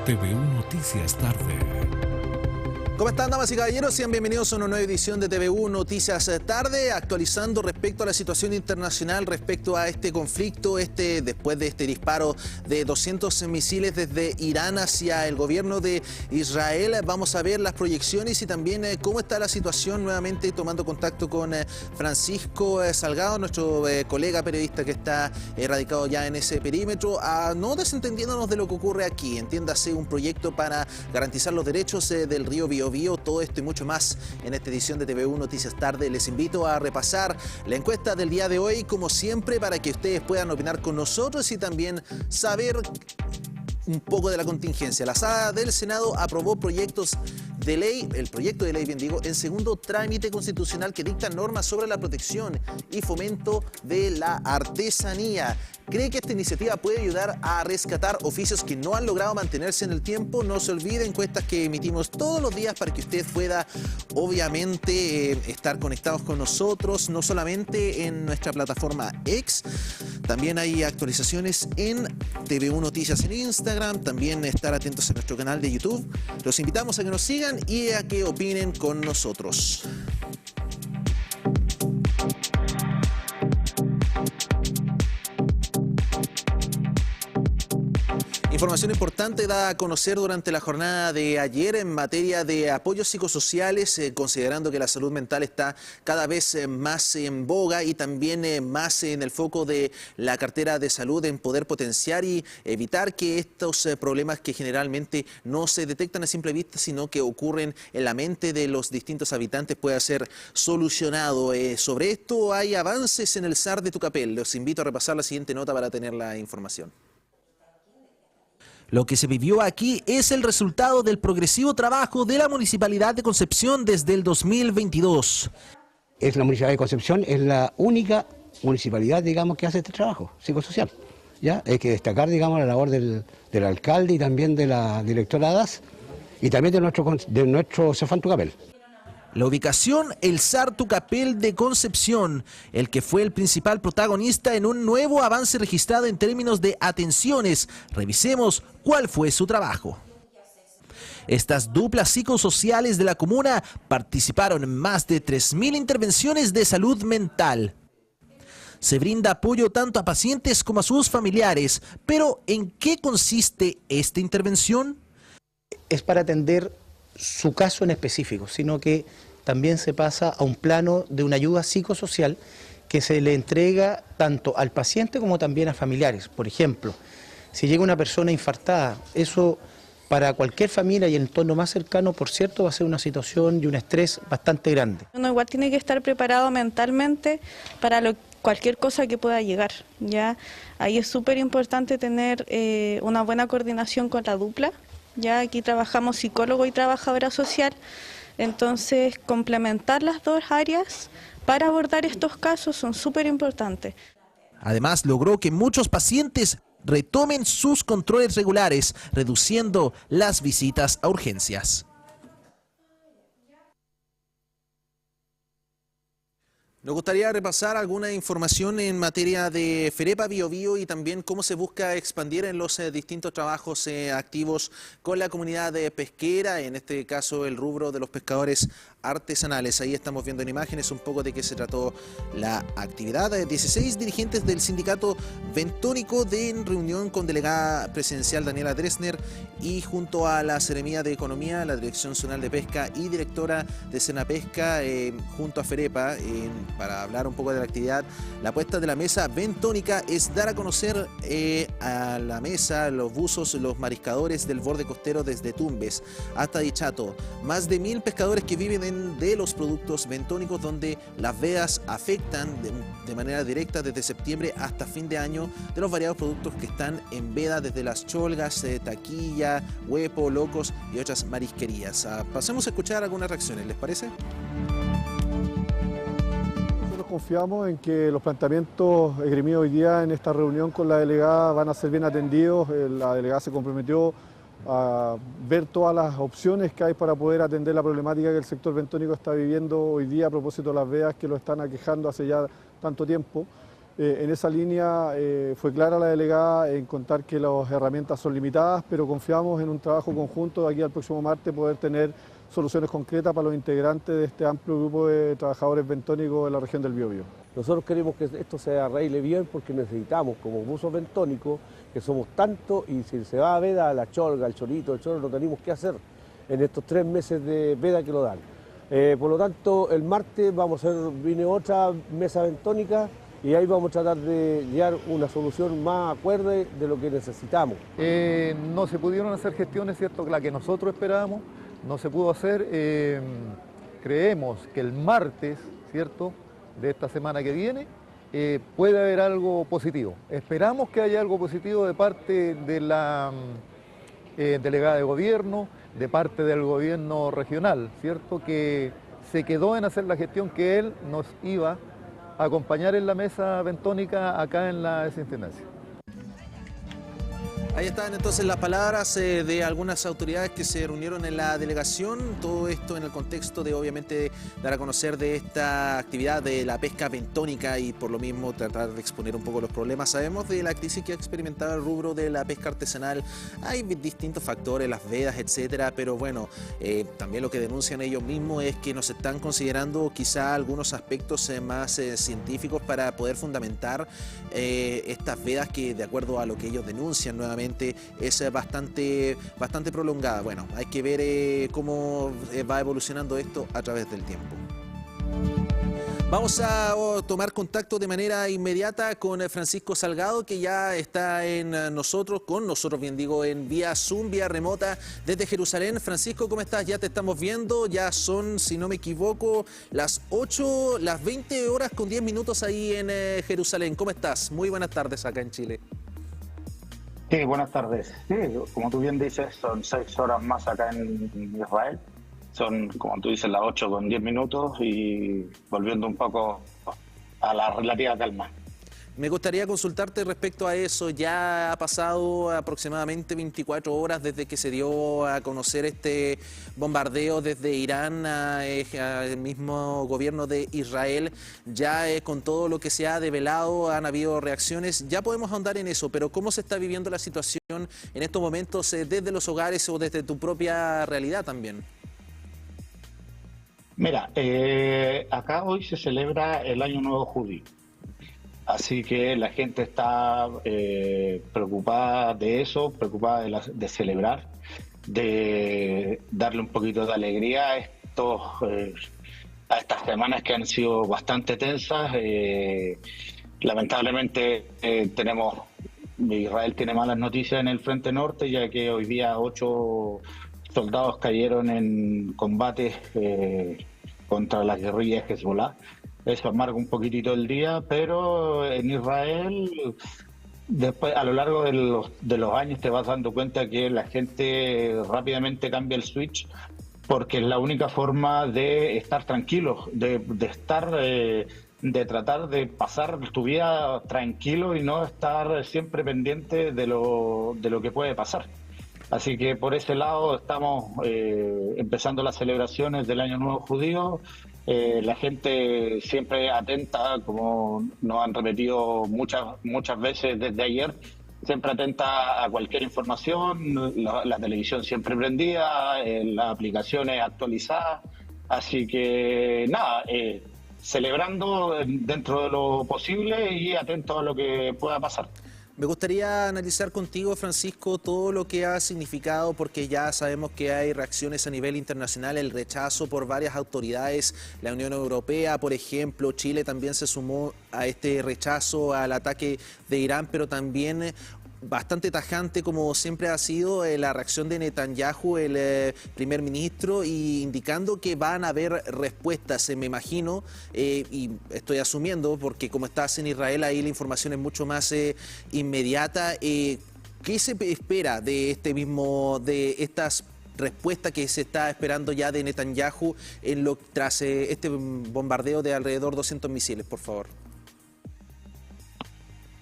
TVU Noticias Tarde. ¿Cómo están, damas y caballeros? Sean bienvenidos a una nueva edición de TVU Noticias Tarde, actualizando respecto a la situación internacional, respecto a este conflicto, después de este disparo de 200 misiles desde Irán hacia el gobierno de Israel. Vamos a ver las proyecciones y también cómo está la situación, nuevamente tomando contacto con Francisco Salgado, nuestro colega periodista que está radicado ya en ese perímetro, no desentendiéndonos de lo que ocurre aquí. Entiéndase, un proyecto para garantizar los derechos del río Biobío. Todo esto y mucho más en esta edición de TVU Noticias Tarde. Les invito a repasar la encuesta del día de hoy, como siempre, para que ustedes puedan opinar con nosotros y también saber un poco de la contingencia. La Sala del Senado aprobó proyectos de ley, el proyecto de ley, bien digo, en segundo trámite constitucional que dicta normas sobre la protección y fomento de la artesanía. ¿Cree que esta iniciativa puede ayudar a rescatar oficios que no han logrado mantenerse en el tiempo? No se olvide, encuestas que emitimos todos los días para que usted pueda, obviamente, estar conectados con nosotros, no solamente en nuestra plataforma X, también hay actualizaciones en TVU Noticias en Instagram, también estar atentos a nuestro canal de YouTube. Los invitamos a que nos sigan y a que opinen con nosotros. Información importante dada a conocer durante la jornada de ayer en materia de apoyos psicosociales, considerando que la salud mental está cada vez más en boga y también más en el foco de la cartera de salud, en poder potenciar y evitar que estos problemas que generalmente no se detectan a simple vista, sino que ocurren en la mente de los distintos habitantes, pueda ser solucionado. Sobre esto hay avances en el SAR de Tucapel. Los invito a repasar la siguiente nota para tener la información. Lo que se vivió aquí es el resultado del progresivo trabajo de la Municipalidad de Concepción desde el 2022. La Municipalidad de Concepción es la única municipalidad, digamos, que hace este trabajo psicosocial. ¿Ya? Hay que destacar, digamos, la labor del alcalde y también de la directora DAS y también de nuestro CEFAM Tucapel. La ubicación, el SAR Tucapel de Concepción, el que fue el principal protagonista en un nuevo avance registrado en términos de atenciones. Revisemos cuál fue su trabajo. Estas duplas psicosociales de la comuna participaron en más de 3.000 intervenciones de salud mental. Se brinda apoyo tanto a pacientes como a sus familiares, pero ¿en qué consiste esta intervención? Es para atender su caso en específico, sino que también se pasa a un plano de una ayuda psicosocial que se le entrega tanto al paciente como también a familiares. Por ejemplo, si llega una persona infartada, eso para cualquier familia y el entorno más cercano, por cierto, va a ser una situación y un estrés bastante grande. Uno igual tiene que estar preparado mentalmente para cualquier cosa que pueda llegar, ¿ya? Ahí es súper importante tener una buena coordinación con la dupla. Ya aquí trabajamos psicólogo y trabajadora social, entonces complementar las dos áreas para abordar estos casos son súper importantes. Además, logró que muchos pacientes retomen sus controles regulares, reduciendo las visitas a urgencias. Nos gustaría repasar alguna información en materia de Ferepa Biobío y también cómo se busca expandir en los distintos trabajos activos con la comunidad pesquera, en este caso el rubro de los pescadores artesanales. Ahí estamos viendo en imágenes un poco de qué se trató la actividad. 16 dirigentes del sindicato bentónico en reunión con delegada presidencial Daniela Dresner y junto a la Seremía de Economía, la Dirección Zonal de Pesca y directora de Senapesca, junto a Ferepa, para hablar un poco de la actividad. La apuesta de la mesa bentónica es dar a conocer a la mesa los buzos, los mariscadores del borde costero desde Tumbes hasta Dichato. Más de 1000 pescadores que viven de los productos bentónicos, donde las vedas afectan de manera directa desde septiembre hasta fin de año de los variados productos que están en veda, desde las cholgas, taquilla, huepo, locos y otras marisquerías. Pasemos a escuchar algunas reacciones, ¿les parece? Confiamos en que los planteamientos esgrimidos hoy día en esta reunión con la delegada van a ser bien atendidos. La delegada se comprometió a ver todas las opciones que hay para poder atender la problemática que el sector bentónico está viviendo hoy día a propósito de las vedas que lo están aquejando hace ya tanto tiempo. En esa línea fue clara la delegada en contar que las herramientas son limitadas, pero confiamos en un trabajo conjunto de aquí al próximo martes poder tener soluciones concretas para los integrantes de este amplio grupo de trabajadores bentónicos de la región del Biobío. Nosotros queremos que esto se arregle bien porque necesitamos, como buzos bentónicos, que somos tantos, y si se va a veda, la cholga, el chorito, el choro, no tenemos que hacer en estos 3 meses de veda que lo dan. Por lo tanto, el martes viene otra mesa bentónica y ahí vamos a tratar de llegar una solución más acorde de lo que necesitamos. No se pudieron hacer gestiones, ¿cierto?, la que nosotros esperábamos, no se pudo hacer. Creemos que el martes, ¿cierto?, de esta semana que viene, puede haber algo positivo. Esperamos que haya algo positivo de parte de la delegada de gobierno, de parte del gobierno regional, ¿cierto?, que se quedó en hacer la gestión que él nos iba a acompañar en la mesa bentónica acá en la Desintendencia. Ahí están entonces las palabras de algunas autoridades que se reunieron en la delegación, todo esto en el contexto de obviamente dar a conocer de esta actividad de la pesca bentónica y por lo mismo tratar de exponer un poco los problemas. Sabemos de la crisis que ha experimentado el rubro de la pesca artesanal, hay distintos factores, las vedas, etcétera, pero bueno, también lo que denuncian ellos mismos es que no se están considerando quizá algunos aspectos más científicos para poder fundamentar estas vedas que de acuerdo a lo que ellos denuncian nuevamente es bastante prolongada. Bueno, hay que ver cómo va evolucionando esto a través del tiempo. Vamos a tomar contacto de manera inmediata con Francisco Salgado, que ya está con nosotros, bien digo, en vía Zoom, vía remota desde Jerusalén. Francisco, ¿cómo estás? Ya te estamos viendo, ya son, si no me equivoco, las 20 horas con 10 minutos ahí en Jerusalén. ¿Cómo estás? Muy buenas tardes acá en Chile. Sí, buenas tardes. Sí, como tú bien dices, son 6 horas más acá en Israel. Son, como tú dices, las 8 con 10 minutos y volviendo un poco a la relativa calma. Me gustaría consultarte respecto a eso. Ya ha pasado aproximadamente 24 horas desde que se dio a conocer este bombardeo desde Irán al mismo gobierno de Israel. Ya con todo lo que se ha develado han habido reacciones. Ya podemos ahondar en eso, pero ¿cómo se está viviendo la situación en estos momentos desde los hogares o desde tu propia realidad también? Mira, acá hoy se celebra el Año Nuevo Judío. Así que la gente está preocupada de eso, preocupada de celebrar, de darle un poquito de alegría a estas semanas que han sido bastante tensas. Lamentablemente Israel tiene malas noticias en el frente norte, ya que hoy día 8 soldados cayeron en combates contra las guerrillas Hezbollah. Eso amarga un poquitito el día, pero en Israel, después a lo largo de los años te vas dando cuenta que la gente rápidamente cambia el switch, porque es la única forma de estar tranquilos, de tratar de pasar tu vida tranquilo y no estar siempre pendiente de lo que puede pasar. Así que por ese lado estamos empezando las celebraciones del Año Nuevo Judío. La gente siempre atenta, como nos han repetido muchas veces desde ayer, siempre atenta a cualquier información, la televisión siempre prendida, las aplicaciones actualizadas. Así que nada, celebrando dentro de lo posible y atento a lo que pueda pasar. Me gustaría analizar contigo, Francisco, todo lo que ha significado, porque ya sabemos que hay reacciones a nivel internacional, el rechazo por varias autoridades, la Unión Europea, por ejemplo, Chile también se sumó a este rechazo al ataque de Irán, pero también bastante tajante, como siempre ha sido la reacción de Netanyahu, el primer ministro, y indicando que van a haber respuestas, me imagino, y estoy asumiendo, porque como estás en Israel, ahí la información es mucho más inmediata. ¿Qué se espera de estas respuestas que se está esperando ya de Netanyahu tras este bombardeo de alrededor de 200 misiles, por favor?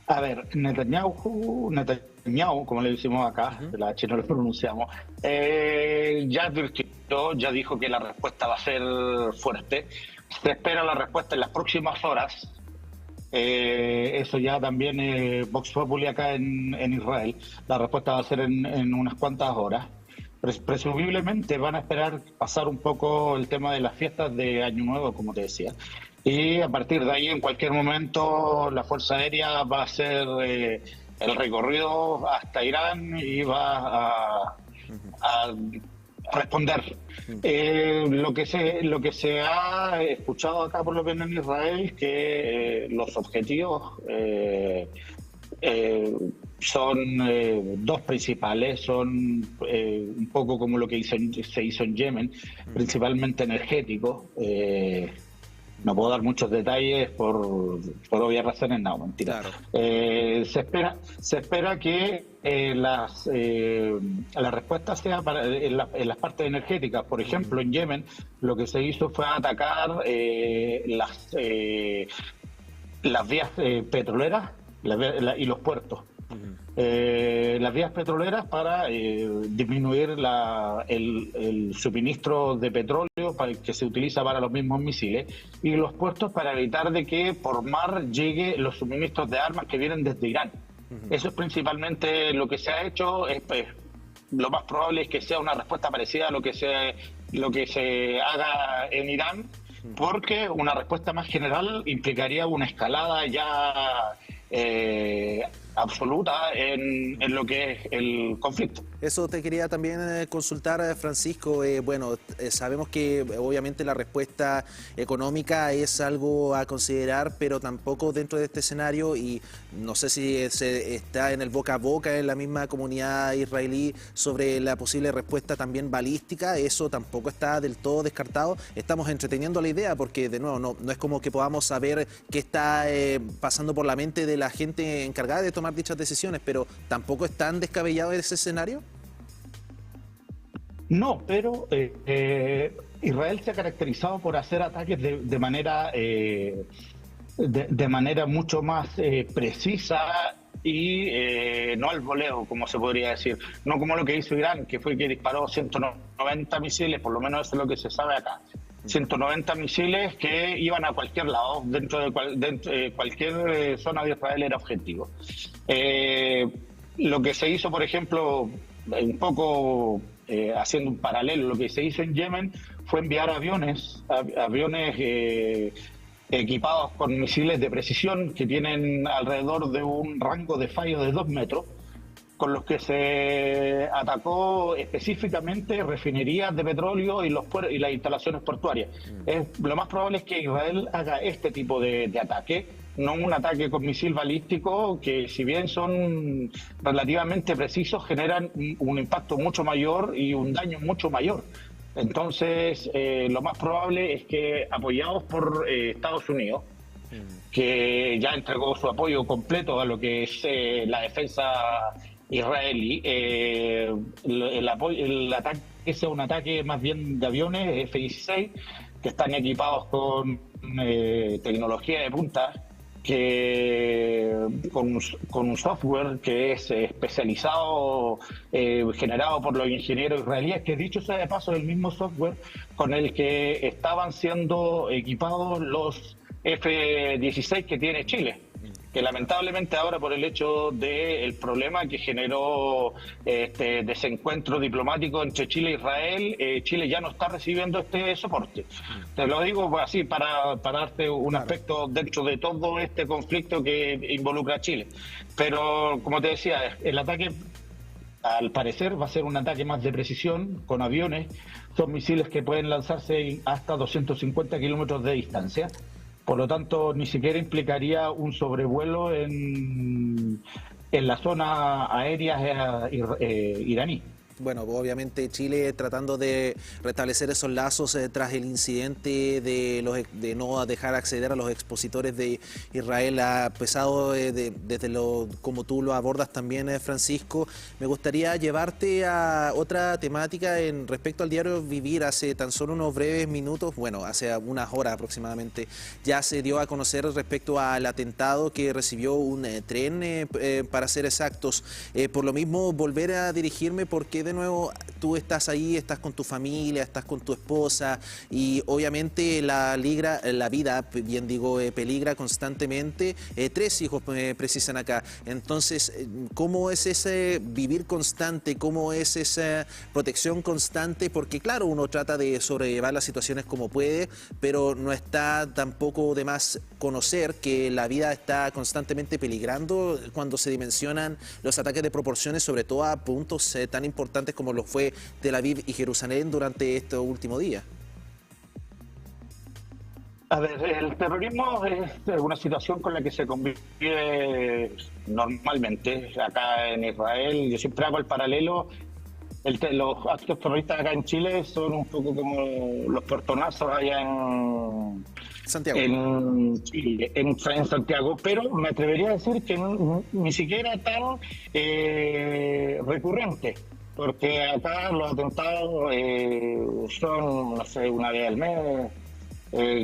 A ver, Netanyahu, como le decimos acá, la H no lo pronunciamos, ya dijo que la respuesta va a ser fuerte. Se espera la respuesta en las próximas horas, Eso ya también Vox Populi acá en Israel. La respuesta va a ser en unas cuantas horas. Presumiblemente van a esperar pasar un poco el tema de las fiestas de Año Nuevo, como te decía. Y a partir de ahí, en cualquier momento, la Fuerza Aérea va a hacer el recorrido hasta Irán y va a responder. Lo que se ha escuchado acá, por lo menos en Israel, que los objetivos son dos principales, son un poco como lo que se hizo en Yemen, principalmente energéticos. No puedo dar muchos detalles por obvias razones, no, mentira. Claro. Se espera que la respuesta sea en las partes energéticas. Por ejemplo, en Yemen lo que se hizo fue atacar las vías petroleras y los puertos. Las vías petroleras para disminuir el suministro de petróleo que se utiliza para los mismos misiles, y los puertos para evitar de que por mar llegue los suministros de armas que vienen desde Irán. Eso es principalmente lo que se ha hecho. Lo más probable es que sea una respuesta parecida a lo que se haga en Irán, porque una respuesta más general implicaría una escalada ya absoluta en lo que es el conflicto. Eso te quería también consultar, Francisco. Sabemos que obviamente la respuesta económica es algo a considerar, pero tampoco dentro de este escenario, y no sé si se está en el boca a boca en la misma comunidad israelí sobre la posible respuesta también balística. Eso tampoco está del todo descartado. Estamos entreteniendo la idea porque, de nuevo, no es como que podamos saber qué está pasando por la mente de la gente encargada de tomar dichas decisiones, pero tampoco es tan descabellado ese escenario. No, pero Israel se ha caracterizado por hacer ataques de manera mucho más precisa y no al voleo, como se podría decir. No como lo que hizo Irán, que fue que disparó 190 misiles, por lo menos eso es lo que se sabe acá. 190 misiles que iban a cualquier lado, dentro de cualquier zona de Israel era objetivo. Lo que se hizo, por ejemplo, un poco haciendo un paralelo, lo que se hizo en Yemen fue enviar aviones equipados con misiles de precisión que tienen alrededor de un rango de fallo de 2 metros, con los que se atacó específicamente refinerías de petróleo y las instalaciones portuarias. Lo más probable es que Israel haga este tipo de ataque, no un ataque con misil balístico, que si bien son relativamente precisos, generan un impacto mucho mayor y un daño mucho mayor. Entonces, lo más probable es que, apoyados por Estados Unidos, que ya entregó su apoyo completo a lo que es la defensa israelí, el ataque sea un ataque más bien de aviones F-16 que están equipados con tecnología de punta, con un software que es especializado, generado por los ingenieros israelíes, que dicho sea de paso es el mismo software con el que estaban siendo equipados los F-16 que tiene Chile, que lamentablemente ahora, por el hecho del problema que generó este desencuentro diplomático entre Chile e Israel, Chile ya no está recibiendo este soporte. Te lo digo así para darte un aspecto dentro de todo este conflicto que involucra a Chile. Pero, como te decía, el ataque, al parecer, va a ser un ataque más de precisión, con aviones. Son misiles que pueden lanzarse hasta 250 kilómetros de distancia. Por lo tanto, ni siquiera implicaría un sobrevuelo en la zona aérea iraní. Bueno, obviamente Chile tratando de restablecer esos lazos tras el incidente de no dejar acceder a los expositores de Israel, ha pesado desde como tú lo abordas también, Francisco. Me gustaría llevarte a otra temática respecto al diario Vivir. Hace tan solo unos breves minutos, bueno, hace unas horas aproximadamente, ya se dio a conocer respecto al atentado que recibió un tren, para ser exactos. Por lo mismo, volver a dirigirme porque de nuevo tú estás ahí, estás con tu familia, estás con tu esposa y obviamente la vida, bien digo, peligra constantemente. 3 hijos precisan acá. Entonces, ¿cómo es ese vivir constante? ¿Cómo es esa protección constante? Porque claro, uno trata de sobrellevar las situaciones como puede, pero no está tampoco de más conocer que la vida está constantemente peligrando cuando se dimensionan los ataques de proporciones, sobre todo a puntos tan importantes como lo fue Tel Aviv y Jerusalén durante estos últimos días. A ver, el terrorismo es una situación con la que se convive normalmente acá en Israel. Yo siempre hago el paralelo. Los actos terroristas acá en Chile son un poco como los portonazos allá en Santiago. En Chile, en Santiago, pero me atrevería a decir que ni siquiera tan recurrente, porque acá los atentados son, no sé, una vez al mes,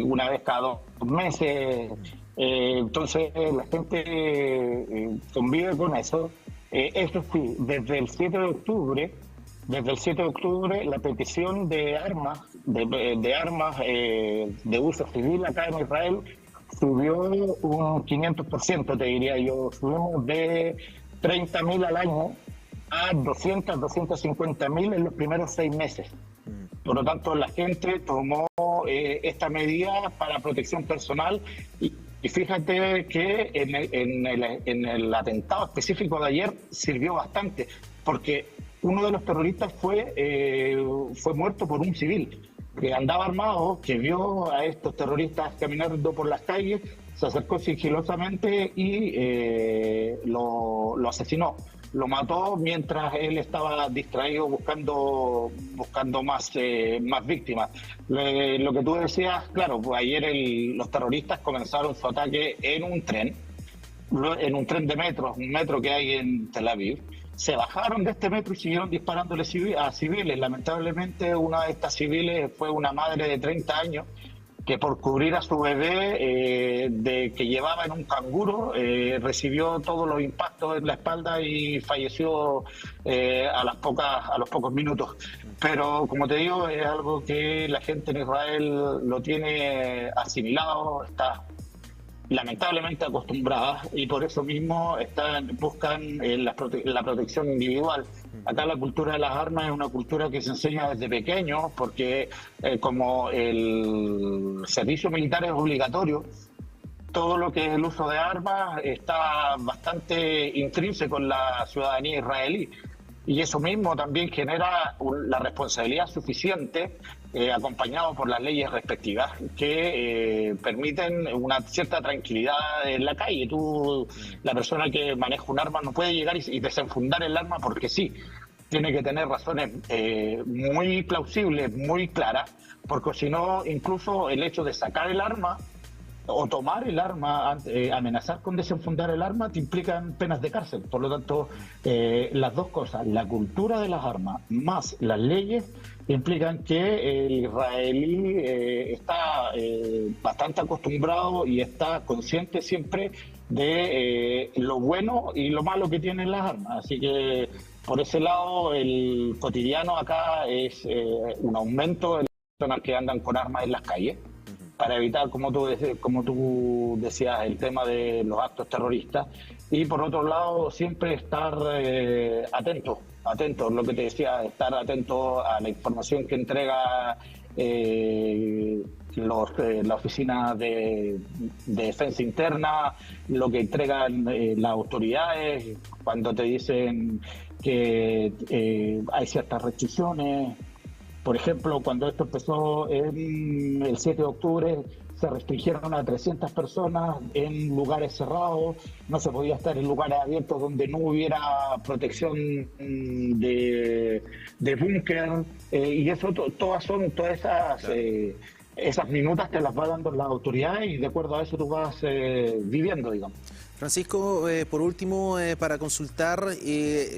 una vez cada 2 meses, entonces la gente convive con eso. Eso sí, desde el 7 de octubre, la petición de armas, de uso civil acá en Israel subió un 500%, te diría yo. Subimos de 30.000 al año a 250.000 en los primeros 6 meses. Por lo tanto, la gente tomó esta medida para protección personal y fíjate que en el atentado específico de ayer sirvió bastante, porque uno de los terroristas fue muerto por un civil que andaba armado, que vio a estos terroristas caminando por las calles, se acercó sigilosamente y lo asesinó. Lo mató mientras él estaba distraído buscando más víctimas. Lo que tú decías, claro, pues ayer los terroristas comenzaron su ataque en un tren de metro, un metro que hay en Tel Aviv. Se bajaron de este metro y siguieron disparándole a civiles. Lamentablemente una de estas civiles fue una madre de 30 años que por cubrir a su bebé que llevaba en un canguro recibió todos los impactos en la espalda y falleció a los pocos minutos. Pero como te digo, es algo que la gente en Israel lo tiene asimilado, está lamentablemente acostumbradas y por eso mismo buscan la protección individual. Acá la cultura de las armas es una cultura que se enseña desde pequeños porque como el servicio militar es obligatorio, todo lo que es el uso de armas está bastante intrínseco en la ciudadanía israelí. Y eso mismo también genera la responsabilidad suficiente, acompañado por las leyes respectivas, que permiten una cierta tranquilidad en la calle. La persona que maneja un arma no puede llegar y desenfundar el arma porque sí. Tiene que tener razones muy plausibles, muy claras, porque si no, incluso el hecho de sacar el arma o tomar el arma, amenazar con desenfundar el arma, te implican penas de cárcel. Por lo tanto, las dos cosas, la cultura de las armas más las leyes, implican que el israelí está bastante acostumbrado y está consciente siempre de lo bueno y lo malo que tienen las armas. Así que por ese lado, el cotidiano acá es un aumento de las personas que andan con armas en las calles, para evitar, como tú decías, el tema de los actos terroristas. Y por otro lado, siempre estar atentos, lo que te decía, estar atento a la información que entrega la Oficina de Defensa Interna, lo que entregan las autoridades, cuando te dicen que hay ciertas restricciones. Por ejemplo, cuando esto empezó el 7 de octubre, se restringieron a 300 personas en lugares cerrados, no se podía estar en lugares abiertos donde no hubiera protección de búnker, y eso todas esas minutas te las va dando las autoridades y de acuerdo a eso tú vas viviendo, digamos. Francisco, por último, para consultar,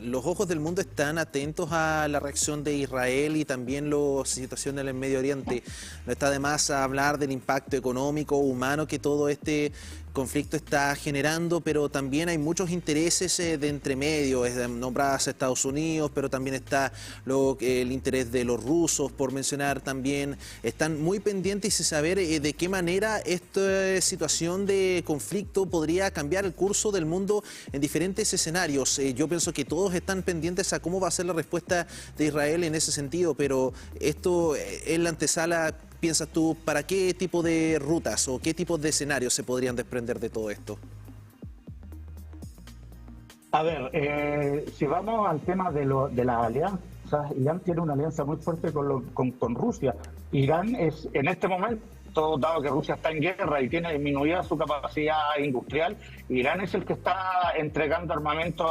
los ojos del mundo están atentos a la reacción de Israel y también la situación en el Medio Oriente. No está de más hablar del impacto económico, humano que todo este conflicto está generando, pero también hay muchos intereses de entremedio. Nombradas a Estados Unidos, pero también está el interés de los rusos, por mencionar también. Están muy pendientes de saber de qué manera esta situación de conflicto podría cambiar el curso del mundo en diferentes escenarios. Yo pienso que todos están pendientes a cómo va a ser la respuesta de Israel en ese sentido, pero esto en la antesala, ¿piensas tú para qué tipo de rutas o qué tipos de escenarios se podrían desprender de todo esto? A ver, si vamos al tema de la alianza, Irán tiene una alianza muy fuerte con Rusia. Irán es, en este momento, dado que Rusia está en guerra y tiene disminuida su capacidad industrial, Irán es el que está entregando armamento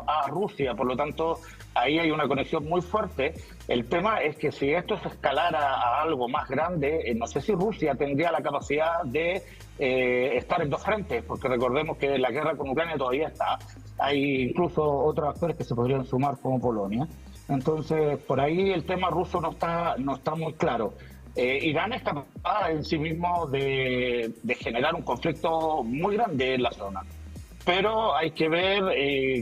a Rusia, por lo tanto ahí hay una conexión muy fuerte. El tema es que si esto se escalara a algo más grande, no sé si Rusia tendría la capacidad de estar en dos frentes, porque recordemos que la guerra con Ucrania todavía está. Hay incluso otros actores que se podrían sumar, como Polonia. Entonces, por ahí el tema ruso no está muy claro. Irán es capaz en sí mismo de generar un conflicto muy grande en la zona, pero hay que ver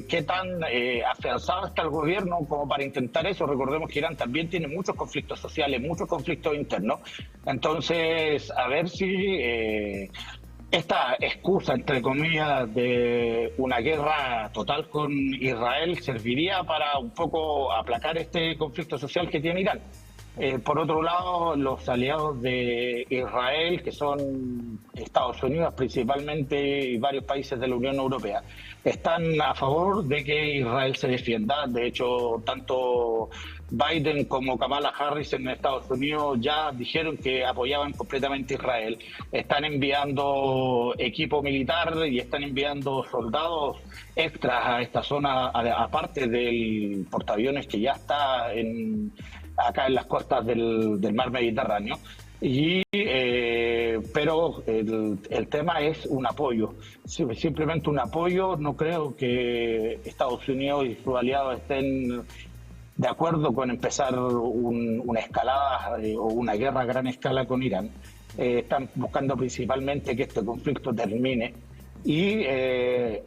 qué tan afianzado está el gobierno como para intentar eso. Recordemos que Irán también tiene muchos conflictos sociales, muchos conflictos internos. Entonces, a ver si esta excusa, entre comillas, de una guerra total con Israel serviría para un poco aplacar este conflicto social que tiene Irán. Por otro lado, los aliados de Israel, que son Estados Unidos principalmente y varios países de la Unión Europea, están a favor de que Israel se defienda. De hecho, tanto Biden como Kamala Harris en Estados Unidos ya dijeron que apoyaban completamente a Israel. Están enviando equipo militar y están enviando soldados extras a esta zona, aparte del portaaviones que ya está acá en las costas del mar Mediterráneo. Pero el tema es un apoyo, simplemente un apoyo. No creo que Estados Unidos y sus aliados estén de acuerdo con empezar una escalada o una guerra a gran escala con Irán. Están buscando principalmente que este conflicto termine y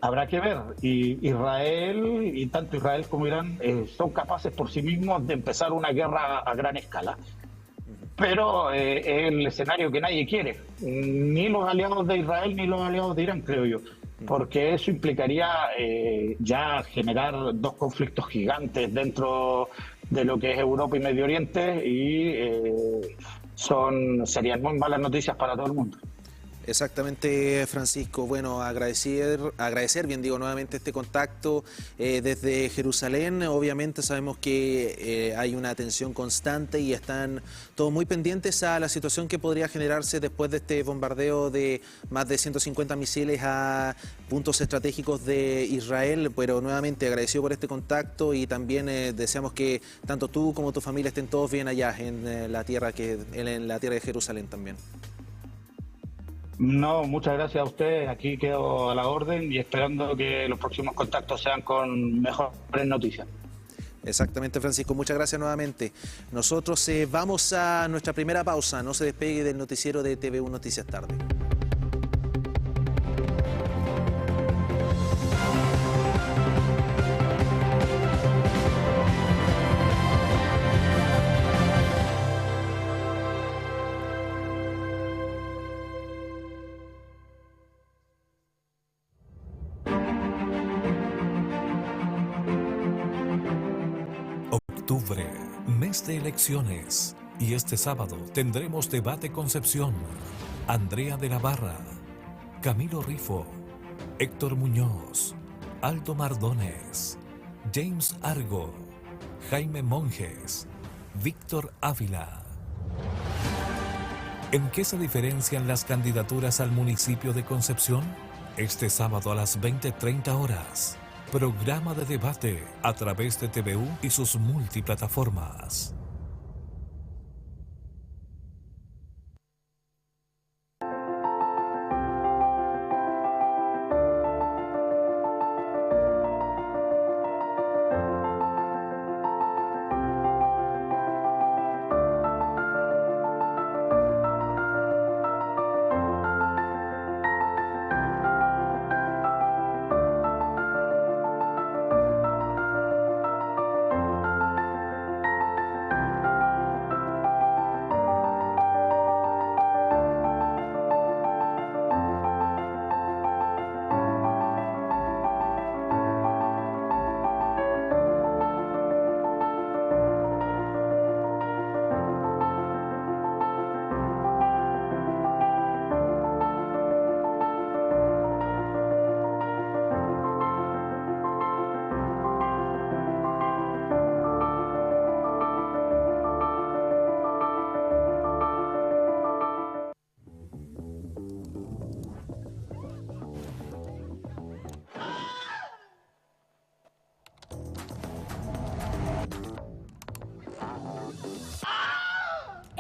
habrá que ver. Y Israel, y tanto Israel como Irán, son capaces por sí mismos de empezar una guerra a gran escala. Pero es el escenario que nadie quiere, ni los aliados de Israel ni los aliados de Irán, creo yo, porque eso implicaría ya generar dos conflictos gigantes dentro de lo que es Europa y Medio Oriente, y serían muy malas noticias para todo el mundo. Exactamente, Francisco. Bueno, agradecer, bien digo, nuevamente este contacto desde Jerusalén. Obviamente sabemos que hay una atención constante y están todos muy pendientes a la situación que podría generarse después de este bombardeo de más de 150 misiles a puntos estratégicos de Israel. Pero nuevamente agradecido por este contacto y también deseamos que tanto tú como tu familia estén todos bien allá en la tierra de Jerusalén también. No, muchas gracias a ustedes. Aquí quedo a la orden y esperando que los próximos contactos sean con mejores noticias. Exactamente, Francisco. Muchas gracias nuevamente. Nosotros vamos a nuestra primera pausa. No se despegue del noticiero de TVU Noticias Tarde. Octubre, mes de elecciones. Y este sábado tendremos Debate Concepción. Andrea de la Barra, Camilo Rifo, Héctor Muñoz, Aldo Mardones, James Argo, Jaime Monjes, Víctor Ávila. ¿En qué se diferencian las candidaturas al municipio de Concepción? Este sábado a las 20:30 horas. Programa de debate a través de TVU y sus multiplataformas.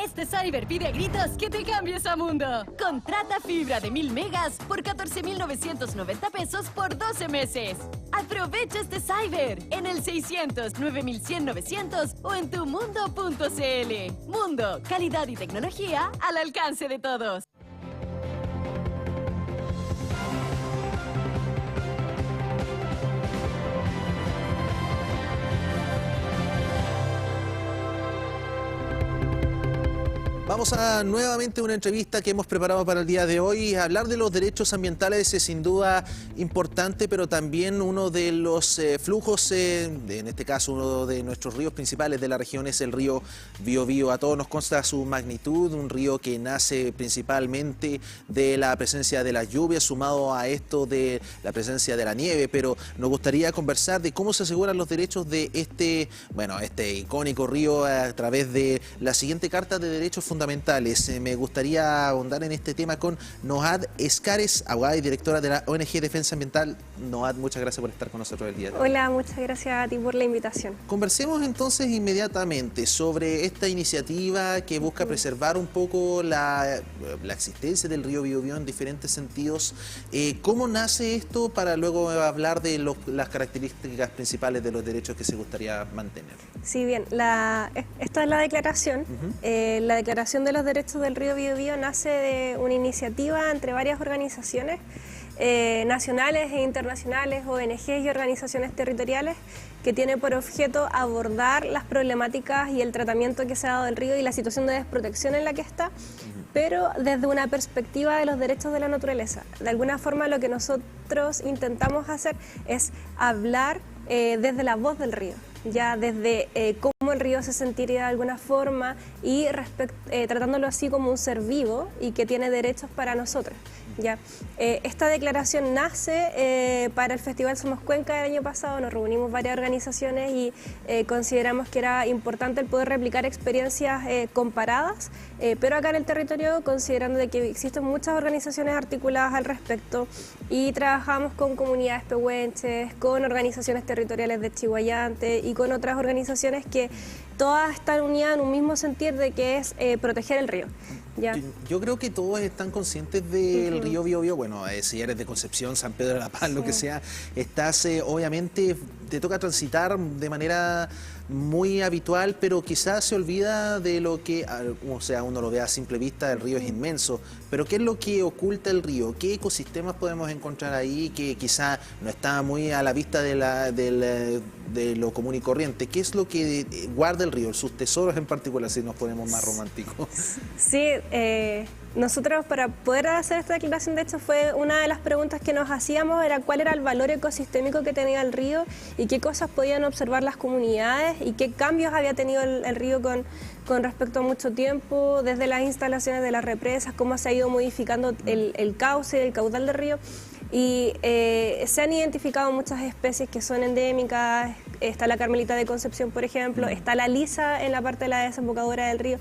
Este Cyber pide a gritos que te cambies a Mundo. Contrata fibra de 1000 megas por 14.990 pesos por 12 meses. Aprovecha este Cyber en el 600 9100 900 o en tumundo.cl. Mundo, calidad y tecnología al alcance de todos. Vamos a nuevamente una entrevista que hemos preparado para el día de hoy. Hablar de los derechos ambientales es sin duda importante, pero también uno de los flujos, en este caso uno de nuestros ríos principales de la región es el río Biobío. A todos nos consta su magnitud, un río que nace principalmente de la presencia de las lluvias, sumado a esto de la presencia de la nieve, pero nos gustaría conversar de cómo se aseguran los derechos de este icónico río a través de la siguiente Carta de Derechos Fundamentales. Me gustaría ahondar en este tema con Nohad Escares, abogada y directora de la ONG Defensa Ambiental. Nohad, muchas gracias por estar con nosotros el día de hoy. Hola, muchas gracias a ti por la invitación. Conversemos entonces inmediatamente sobre esta iniciativa que busca preservar un poco la existencia del río Biobío en diferentes sentidos. ¿Cómo nace esto para luego hablar de las características principales de los derechos que se gustaría mantener? Sí, bien, esta es la declaración. La declaración de los derechos del río Biobío nace de una iniciativa entre varias organizaciones nacionales e internacionales, ONGs y organizaciones territoriales, que tiene por objeto abordar las problemáticas y el tratamiento que se ha dado del río y la situación de desprotección en la que está, pero desde una perspectiva de los derechos de la naturaleza. De alguna forma lo que nosotros intentamos hacer es hablar desde la voz del río, ya desde cómo el río se sentiría de alguna forma y tratándolo así como un ser vivo y que tiene derechos para nosotros. Ya. Esta declaración nace para el Festival Somos Cuenca del año pasado. Nos reunimos varias organizaciones y consideramos que era importante el poder replicar experiencias comparadas, pero acá en el territorio, considerando de que existen muchas organizaciones articuladas al respecto y trabajamos con comunidades pehuenches, con organizaciones territoriales de Chihuayante y con otras organizaciones que todas están unidas en un mismo sentir de que es proteger el río. ¿Ya? Yo creo que todos están conscientes del río Biobío. Bueno, si eres de Concepción, San Pedro de la Paz, lo que sea, estás obviamente, te toca transitar de manera muy habitual, pero quizás se olvida de lo que, o sea, uno lo ve a simple vista, el río es inmenso, pero ¿qué es lo que oculta el río? ¿Qué ecosistemas podemos encontrar ahí que quizás no está muy a la vista de lo común y corriente? ¿Qué es lo que guarda el río, sus tesoros en particular, si nos ponemos más románticos? Sí, nosotros para poder hacer esta declaración, de hecho, fue una de las preguntas que nos hacíamos, era cuál era el valor ecosistémico que tenía el río y qué cosas podían observar las comunidades y qué cambios había tenido el río con respecto a mucho tiempo, desde las instalaciones de las represas, cómo se ha ido modificando el cauce, el caudal del río. Y se han identificado muchas especies que son endémicas. Está la carmelita de Concepción, por ejemplo, está la lisa en la parte de la desembocadura del río,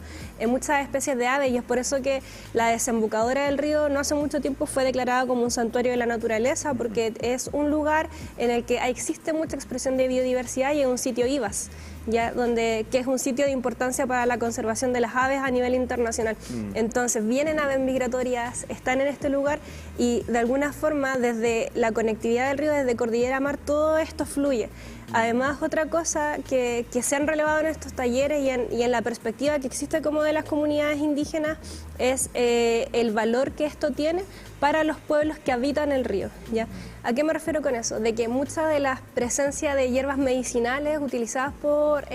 muchas especies de aves, y es por eso que la desembocadura del río no hace mucho tiempo fue declarada como un santuario de la naturaleza, porque es un lugar en el que existe mucha expresión de biodiversidad y es un sitio IVAS, ya, que es un sitio de importancia para la conservación de las aves a nivel internacional. Entonces vienen aves migratorias, están en este lugar y de alguna forma desde la conectividad del río, desde Cordillera a Mar, todo esto fluye. Además, otra cosa que se han relevado en estos talleres y en la perspectiva que existe como de las comunidades indígenas es el valor que esto tiene para los pueblos que habitan el río, ¿ya? ¿A qué me refiero con eso? De que mucha de la presencia de hierbas medicinales utilizadas por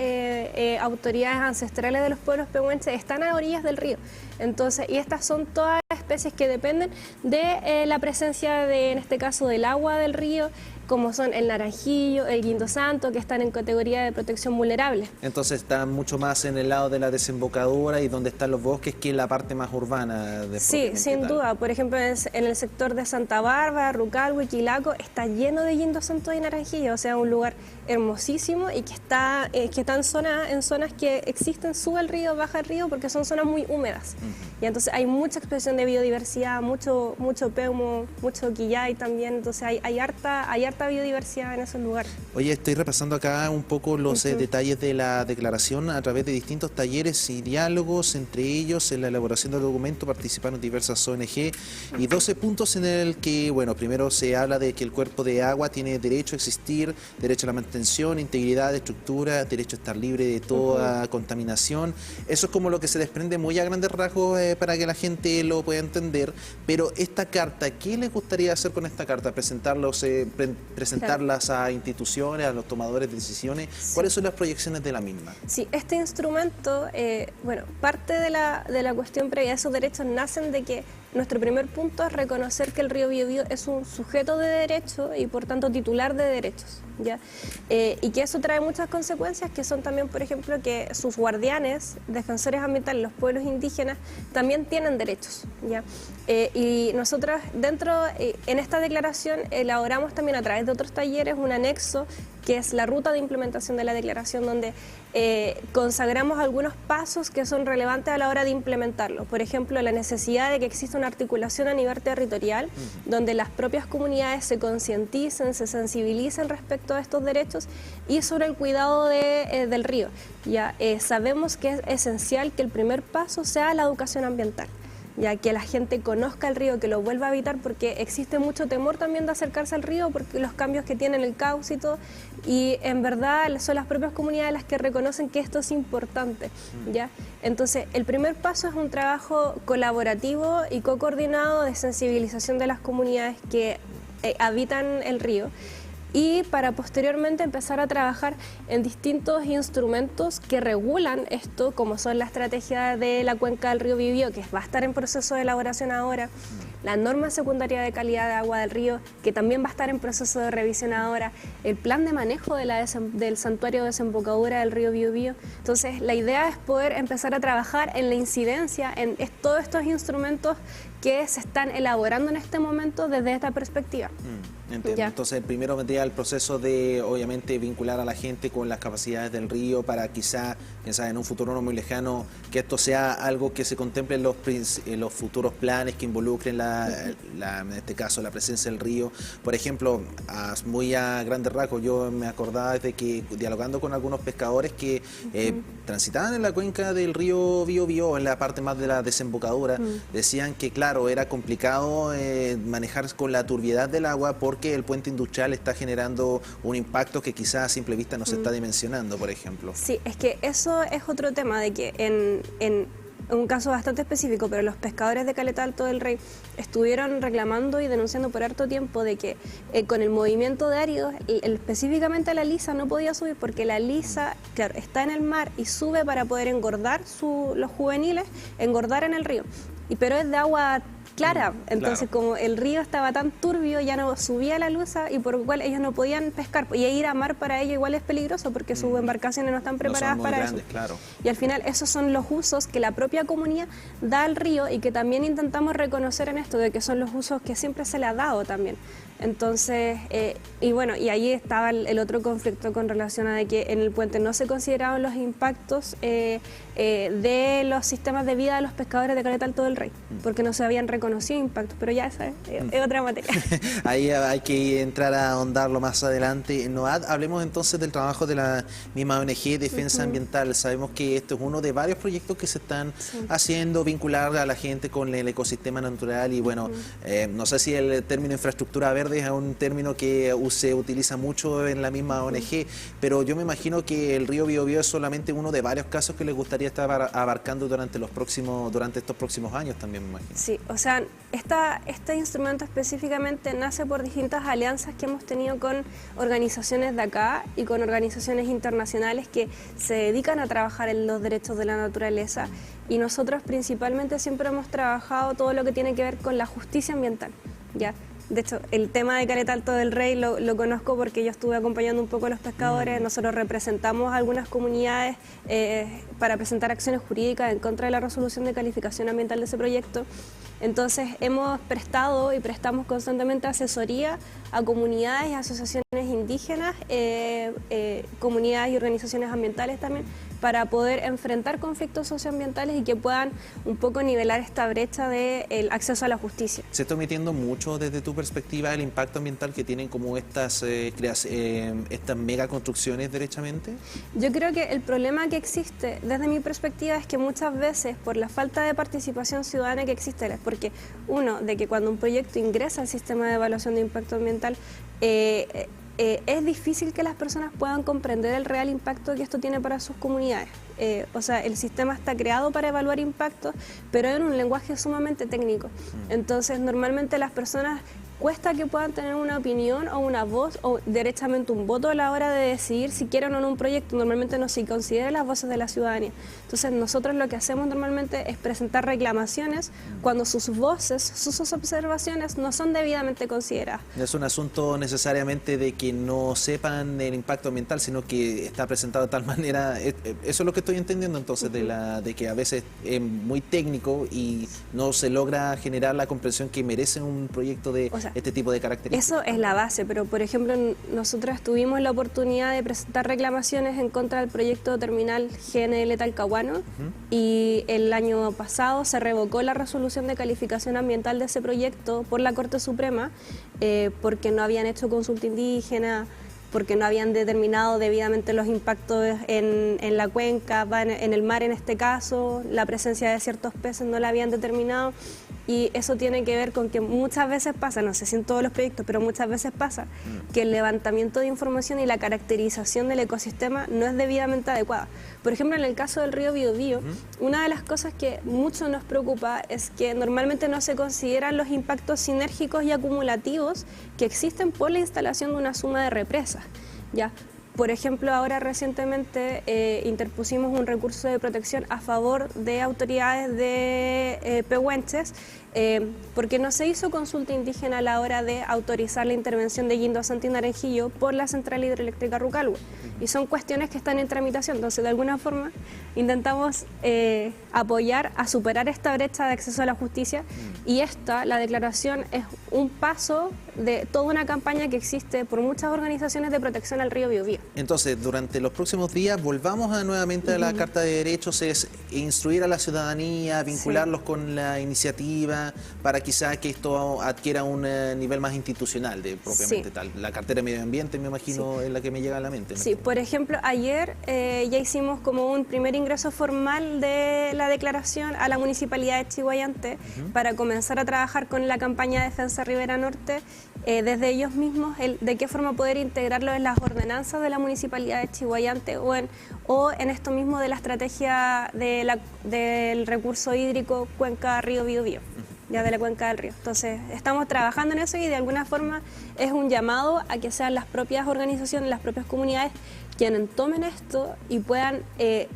autoridades ancestrales de los pueblos pehuenches están a orillas del río. Entonces, y estas son todas especies que dependen de la presencia de, en este caso, del agua del río, como son el naranjillo, el guindo santo, que están en categoría de protección vulnerable. Entonces están mucho más en el lado de la desembocadura y donde están los bosques que en la parte más urbana. Sí, sin duda. Por ejemplo, en el sector de Santa Bárbara, Rucalhue, Quilaco, está lleno de guindo santo y naranjillo, o sea, un lugar hermosísimo y que está en zonas que existen, sube el río, baja el río, porque son zonas muy húmedas. Y entonces hay mucha expresión de biodiversidad, mucho peumo, mucho quillay también, entonces hay harta harta biodiversidad en esos lugares. Oye, estoy repasando acá un poco los detalles de la declaración a través de distintos talleres y diálogos, entre ellos en la elaboración del documento participaron diversas ONG y 12 puntos en el que, bueno, primero se habla de que el cuerpo de agua tiene derecho a existir, derecho a la mantención, integridad, estructura, derecho a estar libre de toda contaminación. Eso es como lo que se desprende muy a grandes rasgos para que la gente lo pueda entender, pero esta carta, ¿qué les gustaría hacer con esta carta? Presentarlas a instituciones, a los tomadores de decisiones. Sí. ¿Cuáles son las proyecciones de la misma? Sí, este instrumento, bueno, parte de la cuestión previa, esos derechos nacen de que nuestro primer punto es reconocer que el río Biobío es un sujeto de derecho y por tanto titular de derechos, ¿ya? Y que eso trae muchas consecuencias que son también, por ejemplo, que sus guardianes, defensores ambientales, los pueblos indígenas, también tienen derechos, ¿ya? Y nosotros en esta declaración elaboramos también a través de otros talleres un anexo que es la ruta de implementación de la declaración, donde consagramos algunos pasos que son relevantes a la hora de implementarlo. Por ejemplo, la necesidad de que exista una articulación a nivel territorial, donde las propias comunidades se concienticen, se sensibilicen respecto a estos derechos y sobre el cuidado del río. Ya sabemos que es esencial que el primer paso sea la educación ambiental, ya que la gente conozca el río, que lo vuelva a habitar, porque existe mucho temor también de acercarse al río, porque los cambios que tiene en el cauce y todo, y en verdad son las propias comunidades las que reconocen que esto es importante, ¿ya? Entonces, el primer paso es un trabajo colaborativo y co-coordinado de sensibilización de las comunidades que habitan el río, y para posteriormente empezar a trabajar en distintos instrumentos que regulan esto, como son la estrategia de la cuenca del río Biobío, que va a estar en proceso de elaboración ahora, la norma secundaria de calidad de agua del río, que también va a estar en proceso de revisión ahora, el plan de manejo del santuario de desembocadura del río Biobío. Entonces, la idea es poder empezar a trabajar en la incidencia, en todos estos instrumentos que se están elaborando en este momento desde esta perspectiva. Entiendo. Entonces, primero vendría el proceso de, obviamente, vincular a la gente con las capacidades del río para quizá, en un futuro no muy lejano, que esto sea algo que se contemple en los futuros planes que involucren, en este caso, la presencia del río. Por ejemplo, muy a grandes rasgos, yo me acordaba de que, dialogando con algunos pescadores que transitaban en la cuenca del río Biobío, en la parte más de la desembocadura, decían que, claro, era complicado manejar con la turbiedad del agua porque el puente industrial está generando un impacto que quizás a simple vista no se está dimensionando, por ejemplo. Sí, es que eso es otro tema, de que en un caso bastante específico, pero los pescadores de Caleta Alto del Rey estuvieron reclamando y denunciando por harto tiempo de que con el movimiento de áridos, específicamente la lisa no podía subir, porque la lisa, claro, está en el mar y sube para poder engordar los juveniles, engordar en el río, pero es de agua clara, entonces como el río estaba tan turbio, ya no subía la luza y por lo cual ellos no podían pescar, y ir a mar para ellos igual es peligroso porque sus embarcaciones no están preparadas para eso. Claro. Y al final esos son los usos que la propia comunidad da al río y que también intentamos reconocer en esto, de que son los usos que siempre se le ha dado también. Entonces, y bueno, y ahí estaba el otro conflicto con relación a de que en el puente no se consideraban los impactos de los sistemas de vida de los pescadores de Caleta Alto del Rey, porque no se habían reconocido impactos, pero ya esa es otra materia. Ahí hay que entrar a ahondarlo más adelante. Noad, hablemos entonces del trabajo de la misma ONG Defensa Ambiental. Sabemos que esto es uno de varios proyectos que se están haciendo, vincular a la gente con el ecosistema natural y bueno, no sé si el término infraestructura verde es un término que se utiliza mucho en la misma ONG, pero yo me imagino que el río Biobío es solamente uno de varios casos que les gustaría estar abarcando durante estos próximos años también, me imagino. Sí, o sea, este instrumento específicamente nace por distintas alianzas que hemos tenido con organizaciones de acá y con organizaciones internacionales que se dedican a trabajar en los derechos de la naturaleza, y nosotros principalmente siempre hemos trabajado todo lo que tiene que ver con la justicia ambiental, ¿ya? De hecho, el tema de Caleta Alto del Rey lo conozco porque yo estuve acompañando un poco a los pescadores. Nosotros representamos a algunas comunidades para presentar acciones jurídicas en contra de la resolución de calificación ambiental de ese proyecto. Entonces, hemos prestado y prestamos constantemente asesoría a comunidades y asociaciones indígenas, comunidades y organizaciones ambientales también, para poder enfrentar conflictos socioambientales y que puedan un poco nivelar esta brecha del acceso a la justicia. ¿Se está omitiendo mucho desde tu perspectiva el impacto ambiental que tienen como estas megaconstrucciones derechamente? Yo creo que el problema que existe desde mi perspectiva es que muchas veces por la falta de participación ciudadana que existe, porque uno, de que cuando un proyecto ingresa al sistema de evaluación de impacto ambiental, es difícil que las personas puedan comprender el real impacto que esto tiene para sus comunidades. O sea, el sistema está creado para evaluar impactos, pero en un lenguaje sumamente técnico. Entonces, normalmente las personas cuesta que puedan tener una opinión o una voz o derechamente un voto a la hora de decidir si quieren o no un proyecto. Normalmente no se considera las voces de la ciudadanía. Entonces nosotros lo que hacemos normalmente es presentar reclamaciones cuando sus voces, sus observaciones no son debidamente consideradas. No es un asunto necesariamente de que no sepan el impacto ambiental, sino que está presentado de tal manera, eso es lo que estoy entendiendo entonces, de que a veces es muy técnico y no se logra generar la comprensión que merece un proyecto de este tipo de características. Eso es la base, pero por ejemplo nosotros tuvimos la oportunidad de presentar reclamaciones en contra del proyecto terminal GNL Talcahuano y el año pasado se revocó la resolución de calificación ambiental de ese proyecto por la Corte Suprema porque no habían hecho consulta indígena, porque no habían determinado debidamente los impactos en la cuenca, en el mar en este caso, la presencia de ciertos peces no la habían determinado. Y eso tiene que ver con que muchas veces pasa, no sé si en todos los proyectos, pero muchas veces pasa que el levantamiento de información y la caracterización del ecosistema no es debidamente adecuada. Por ejemplo, en el caso del río Biobío, una de las cosas que mucho nos preocupa es que normalmente no se consideran los impactos sinérgicos y acumulativos que existen por la instalación de una suma de represas, ¿ya? Por ejemplo, ahora recientemente interpusimos un recurso de protección a favor de autoridades de Pehuenches porque no se hizo consulta indígena a la hora de autorizar la intervención de Guindo Santo y Naranjillo por la central hidroeléctrica Rucalhue. Y son cuestiones que están en tramitación, entonces de alguna forma intentamos apoyar a superar esta brecha de acceso a la justicia y la declaración es un paso de toda una campaña que existe por muchas organizaciones de protección al río Biobío. Entonces, durante los próximos días volvamos nuevamente a la Carta de Derechos, es instruir a la ciudadanía, vincularlos con la iniciativa para quizá que esto adquiera un nivel más institucional de propiamente tal. La cartera de medio ambiente, me imagino, es la que me llega a la mente. Sí, por ejemplo, ayer ya hicimos como un primer ingreso formal de la declaración a la Municipalidad de Chiguayante para comenzar a trabajar con la campaña de Defensa Ribera Norte, desde ellos mismos, de qué forma poder integrarlo en las ordenanzas de la Municipalidad de Chiguayante o en esto mismo de la estrategia del recurso hídrico Cuenca-Río Biobío, ya de la cuenca del río. Entonces, estamos trabajando en eso y de alguna forma es un llamado a que sean las propias organizaciones, las propias comunidades quienes tomen esto y puedan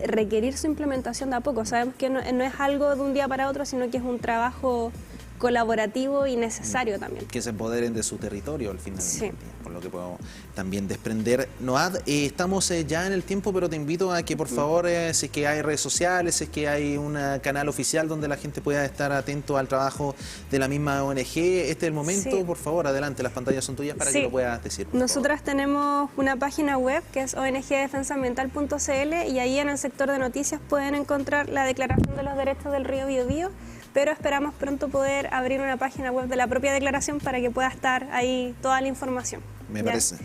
requerir su implementación de a poco. Sabemos que no es algo de un día para otro, sino que es un trabajo colaborativo y necesario también. Que se empoderen de su territorio al final, por lo que podemos también desprender. Noad, estamos ya en el tiempo, pero te invito a que por favor, si es que hay redes sociales, si es que hay un canal oficial donde la gente pueda estar atento al trabajo de la misma ONG, este es el momento, por favor, adelante, las pantallas son tuyas para que lo puedas decir. Nosotras tenemos una página web que es ongdefensaambiental.cl y ahí en el sector de noticias pueden encontrar la Declaración de los Derechos del Río Biobío, pero esperamos pronto poder abrir una página web de la propia declaración para que pueda estar ahí toda la información. Me parece.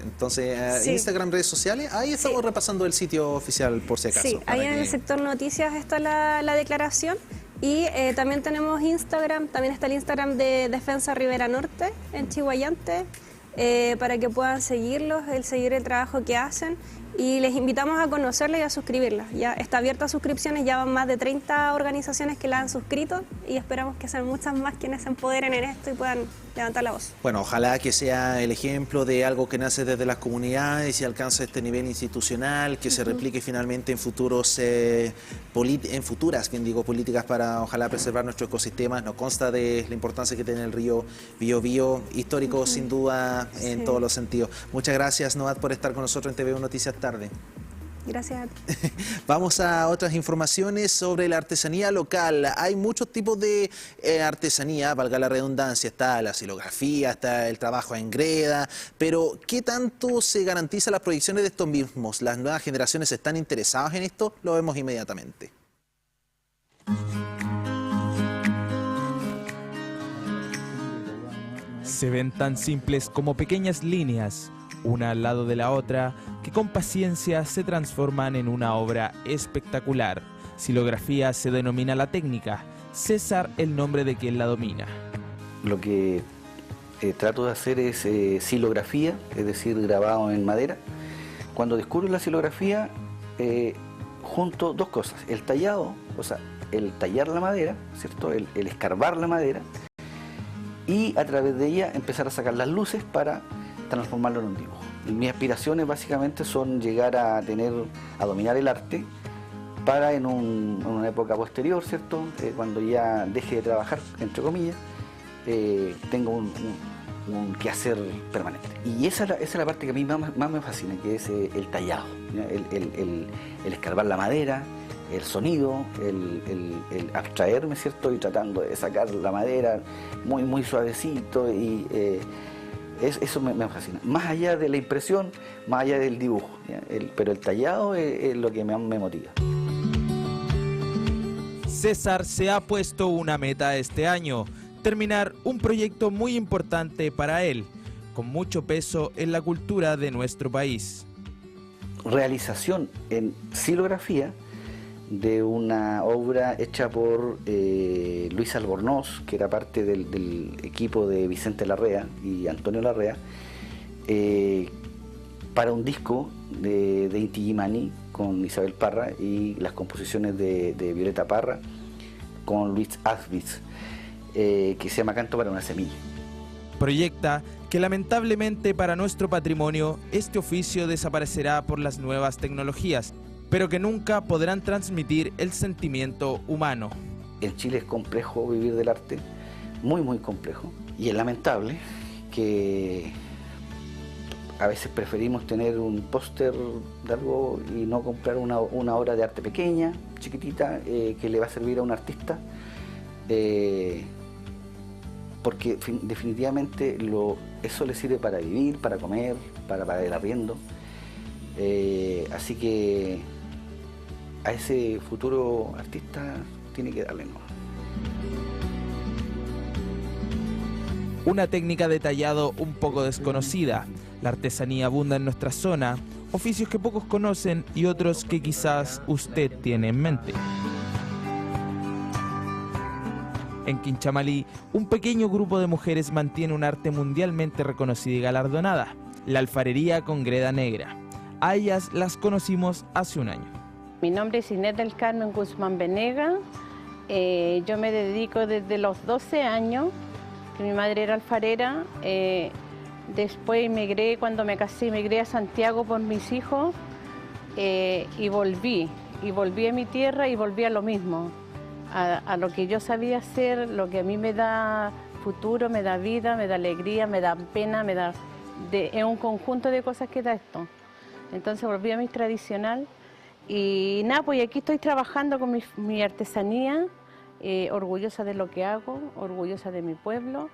Entonces, Instagram, redes sociales, ahí estamos repasando el sitio oficial por si acaso. Sí, ahí en el sector noticias está la declaración y también tenemos Instagram, también está el Instagram de Defensa Ribera Norte en Chiguayante, para que puedan seguirlos, seguir el trabajo que hacen. Y les invitamos a conocerla y a suscribirla. Ya está abierta a suscripciones, ya van más de 30 organizaciones que la han suscrito y esperamos que sean muchas más quienes se empoderen en esto y puedan levantar la voz. Bueno, ojalá que sea el ejemplo de algo que nace desde las comunidades y alcance este nivel institucional, que se replique finalmente en futuras políticas para ojalá preservar nuestros ecosistemas. Nos consta de la importancia que tiene el río Biobío, histórico sin duda en todos los sentidos. Muchas gracias, Noad, por estar con nosotros en TVU Noticias Tarde. Gracias a ti. Vamos a otras informaciones sobre la artesanía local. Hay muchos tipos de artesanía, valga la redundancia. Está la xilografía, está el trabajo en greda, pero ¿qué tanto se garantiza las proyecciones de estos mismos? ¿Las nuevas generaciones están interesadas en esto? Lo vemos inmediatamente. Se ven tan simples como pequeñas líneas, una al lado de la otra, que con paciencia se transforman en una obra espectacular. Xilografía se denomina la técnica, César el nombre de quien la domina. Lo que trato de hacer es xilografía, es decir, grabado en madera. Cuando descubro la xilografía, junto dos cosas: el tallado, o sea, el tallar la madera, ¿cierto? El escarbar la madera, y a través de ella empezar a sacar las luces para transformarlo en un dibujo. Y mis aspiraciones básicamente son llegar a dominar el arte para en una época posterior, ¿cierto? Cuando ya deje de trabajar, entre comillas, tengo un quehacer permanente. Y esa es la parte que a mí más me fascina, que es el tallado, el escarbar la madera, el sonido, el abstraerme, ¿cierto? Y tratando de sacar la madera muy suavecito, y eso me fascina. Más allá de la impresión, más allá del dibujo, pero el tallado es lo que me motiva. César se ha puesto una meta este año: terminar un proyecto muy importante para él, con mucho peso en la cultura de nuestro país. Realización en xilografía de una obra hecha por Luis Albornoz, que era parte del equipo de Vicente Larrea y Antonio Larrea, para un disco de Inti Illimani con Isabel Parra y las composiciones de Violeta Parra con Luis Asbis, que se llama Canto para una semilla. Proyecta que lamentablemente para nuestro patrimonio este oficio desaparecerá por las nuevas tecnologías, pero que nunca podrán transmitir el sentimiento humano. En Chile es complejo vivir del arte, muy complejo, y es lamentable que a veces preferimos tener un póster de algo y no comprar una obra de arte pequeña, chiquitita, que le va a servir a un artista, porque definitivamente eso le sirve para vivir, para comer, para pagar el arriendo. Así que a ese futuro artista tiene que darle nomás. Una técnica de tallado un poco desconocida. La artesanía abunda en nuestra zona, oficios que pocos conocen y otros que quizás usted tiene en mente. En Quinchamalí, un pequeño grupo de mujeres mantiene un arte mundialmente reconocida y galardonada: la alfarería con greda negra. A ellas las conocimos hace un año. Mi nombre es Inés del Carmen Guzmán Venega. Yo me dedico desde los 12 años, que mi madre era alfarera. Después emigré, cuando me casé, emigré a Santiago por mis hijos, y volví a mi tierra y volví a lo mismo, a lo que yo sabía hacer, lo que a mí me da futuro, me da vida, me da alegría, me da pena, es un conjunto de cosas que da esto. Entonces volví a mi tradicional y nada, pues aquí estoy trabajando con mi artesanía, orgullosa de lo que hago, orgullosa de mi pueblo,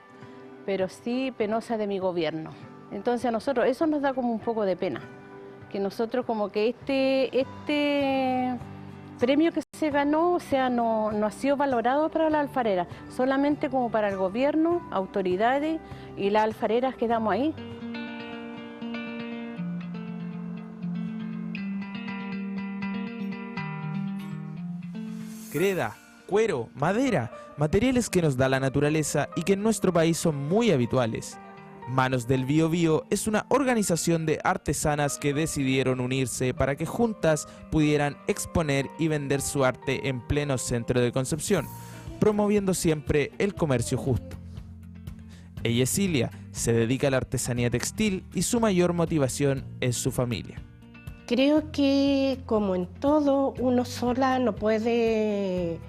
pero sí penosa de mi gobierno. Entonces a nosotros eso nos da como un poco de pena, que nosotros como que este premio que se ganó, o sea, no ha sido valorado para la alfarera, solamente como para el gobierno, autoridades, y las alfareras quedamos ahí. Greda, cuero, madera, materiales que nos da la naturaleza y que en nuestro país son muy habituales. Manos del Biobío es una organización de artesanas que decidieron unirse para que juntas pudieran exponer y vender su arte en pleno centro de Concepción, promoviendo siempre el comercio justo. Ella es Cilia, se dedica a la artesanía textil y su mayor motivación es su familia. Creo que, como en todo, uno sola no puede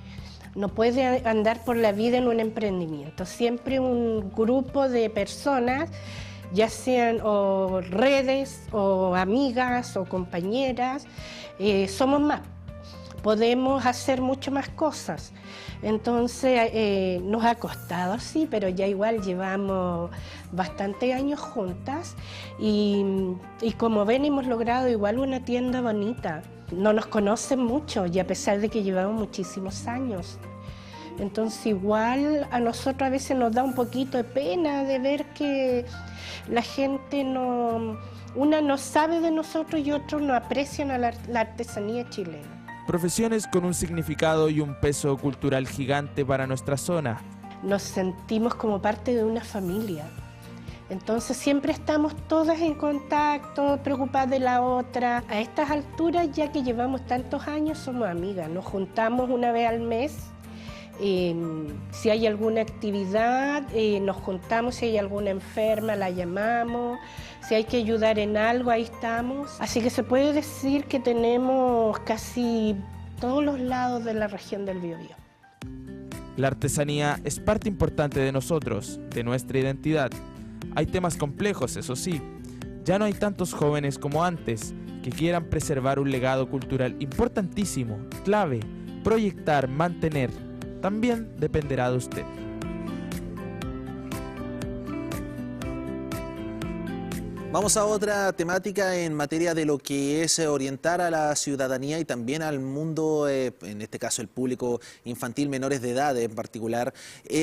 andar por la vida en un emprendimiento. Siempre un grupo de personas ya sean o redes o amigas o compañeras, somos más. Podemos hacer mucho más cosas. Entonces nos ha costado, sí, pero ya igual llevamos bastantes años juntas y como ven hemos logrado igual una tienda bonita. No nos conocen mucho y a pesar de que llevamos muchísimos años. Entonces igual a nosotros a veces nos da un poquito de pena de ver que la gente una no sabe de nosotros y otros no aprecian a la artesanía chilena. Profesiones con un significado y un peso cultural gigante para nuestra zona. Nos sentimos como parte de una familia. Entonces siempre estamos todas en contacto, preocupadas de la otra. A estas alturas, ya que llevamos tantos años, somos amigas. Nos juntamos una vez al mes. Si hay alguna actividad, nos juntamos. Si hay alguna enferma, la llamamos. Si hay que ayudar en algo, ahí estamos. Así que se puede decir que tenemos casi todos los lados de la región del Biobío. La artesanía es parte importante de nosotros, de nuestra identidad. Hay temas complejos, eso sí. Ya no hay tantos jóvenes como antes que quieran preservar un legado cultural importantísimo, clave, proyectar, mantener. También dependerá de usted. Vamos a otra temática en materia de lo que es orientar a la ciudadanía y también al mundo, en este caso el público infantil, menores de edad en particular.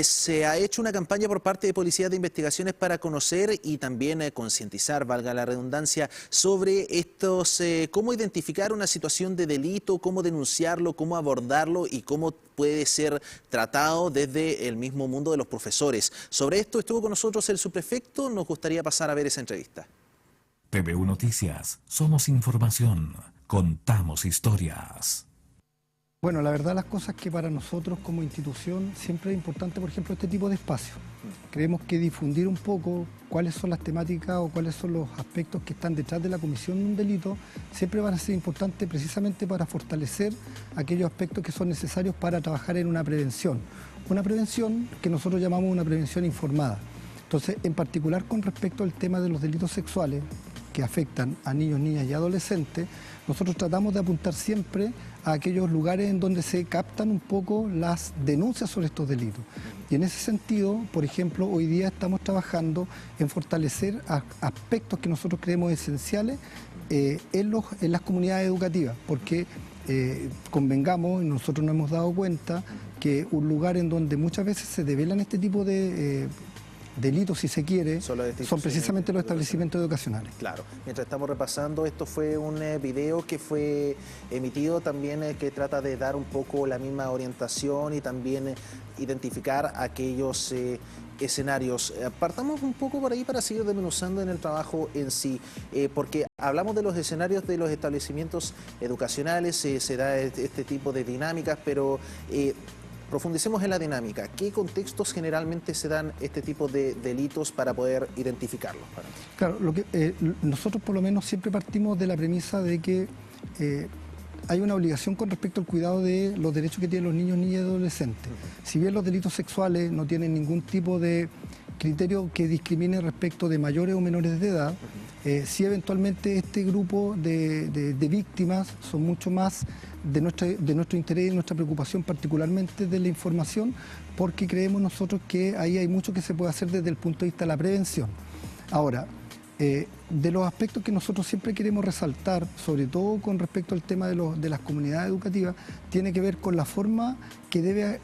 Se ha hecho una campaña por parte de Policía de Investigaciones para conocer y también concientizar, valga la redundancia, sobre estos, cómo identificar una situación de delito, cómo denunciarlo, cómo abordarlo y cómo puede ser tratado desde el mismo mundo de los profesores. Sobre esto estuvo con nosotros el subprefecto, nos gustaría pasar a ver esa entrevista. TVU Noticias, somos información, contamos historias. Bueno, la verdad las cosas que para nosotros como institución siempre es importante, por ejemplo, este tipo de espacios. Creemos que difundir un poco cuáles son las temáticas o cuáles son los aspectos que están detrás de la comisión de un delito siempre van a ser importantes precisamente para fortalecer aquellos aspectos que son necesarios para trabajar en una prevención. Una prevención que nosotros llamamos una prevención informada. Entonces, en particular con respecto al tema de los delitos sexuales que afectan a niños, niñas y adolescentes, nosotros tratamos de apuntar siempre a aquellos lugares en donde se captan un poco las denuncias sobre estos delitos. Y en ese sentido, por ejemplo, hoy día estamos trabajando en fortalecer aspectos que nosotros creemos esenciales en las comunidades educativas, porque convengamos, y nosotros nos hemos dado cuenta, que un lugar en donde muchas veces se develan este tipo de delitos, si se quiere, son precisamente los establecimientos educacionales. Claro. Mientras estamos repasando, esto fue un video que fue emitido también que trata de dar un poco la misma orientación y también identificar aquellos escenarios. Partamos un poco por ahí para seguir desmenuzando en el trabajo en sí, porque hablamos de los escenarios de los establecimientos educacionales, se da este tipo de dinámicas, pero profundicemos en la dinámica. ¿Qué contextos generalmente se dan este tipo de delitos para poder identificarlos? Claro, nosotros por lo menos siempre partimos de la premisa de que hay una obligación con respecto al cuidado de los derechos que tienen los niños, niñas y adolescentes. Si bien los delitos sexuales no tienen ningún tipo de criterio que discrimine respecto de mayores o menores de edad, sí eventualmente este grupo de víctimas son mucho más de nuestro interés y nuestra preocupación, particularmente de la información, porque creemos nosotros que ahí hay mucho que se puede hacer desde el punto de vista de la prevención. Ahora, de los aspectos que nosotros siempre queremos resaltar, sobre todo con respecto al tema de las comunidades educativas, tiene que ver con la forma que debe